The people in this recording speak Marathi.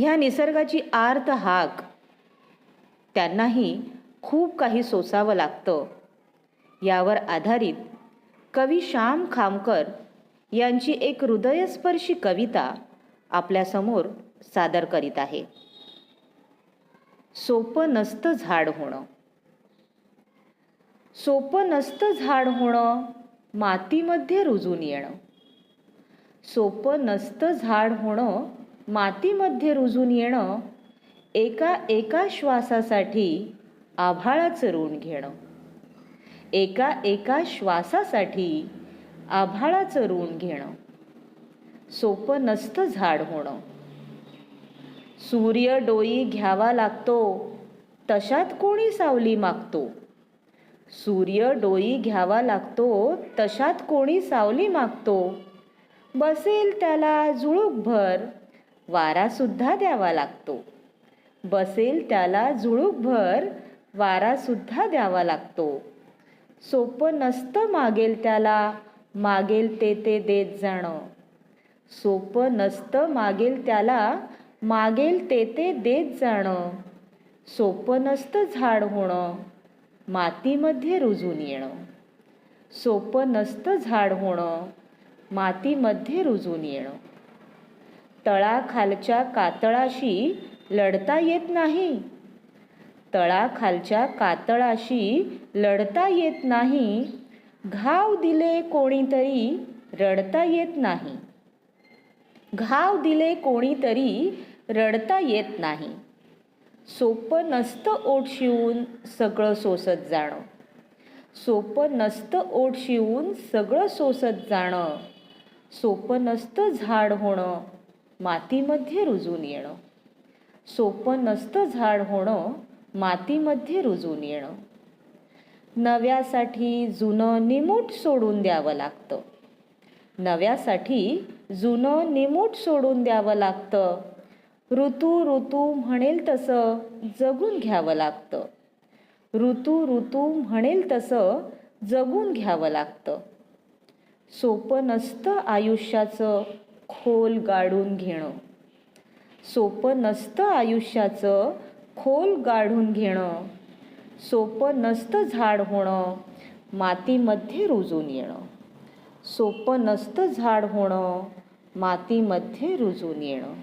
ह्या निसर्गाची आर्त हाक, त्यांनाही खूप काही सोसावं लागतं. यावर आधारित कवी श्याम खामकर यांची एक हृदयस्पर्शी कविता आपल्यासमोर सादर करीत आहे. सोपं नसतं झाड होणं. सोपं नसतं झाड होणं, मातीमध्ये रुजून येणं. सोपं नसतं झाड होणं, मातीमध्ये रुजून येणं. एका एका श्वासासाठी आभाळाचं ऋण घेणं. एका एका श्वासासाठी आभाळाचं ऋण घेणं. सोपं नसतं झाड होणं. सूर्य डोई घ्यावा लागतो, तशात कोणी सावली मागतो. सूर्य डोई घ्यावा लागतो, तशात कोणी सावली मागतो. बसेल त्याला झुळूकभर, वारासुद्धा द्यावा लागतो. बसेल त्याला झुळूकभर, वारासुद्धा द्यावा लागतो. सोपं नसतं मागेल त्याला, मागेल ते ते देत जाणं. सोपं नसतं मागेल त्याला, मागेल ते ते देत जाणं. सोपं नसतं झाड होणं, मातीमध्ये रुजून येणं. सोपं नसतं झाड होणं, मातीमध्ये रुजून येणं. तळाखालच्या कातळाशी लढता येत नाही. तळाखालच्या कातळाशी लढता येत नाही. घाव दिले कोणीतरी रडता येत नाही. घाव दिले कोणीतरी रडता येत नाही. सोपं नसतं ओठ शिवून सगळं सोसत जाणं. सोपं नसतं ओठ शिवून सगळं सोसत जाणं. सोपं नसतं झाड होणं, मातीमध्ये रुजून येणं. सोपं नसतं झाड होणं, मातीमध्ये रुजून येणं. नव्यासाठी जुनं निमूट सोडून द्यावं लागतं. नव्यासाठी जुनं निमूट सोडून द्यावं लागतं. ऋतू ऋतू म्हणेल तसं जगून घ्यावं लागतं. ऋतू ऋतू म्हणेल तसं जगून घ्यावं लागतं. सोपं नसतं आयुष्याचं खोल गाडून घेणं. सोपं नसतं आयुष्याचं खोल गाढून घेणं. सोपं नसतं झाड होणं, मातीमध्ये रुजून येणं. सोपं नसतं झाड होणं, मातीमध्ये रुजून येणं.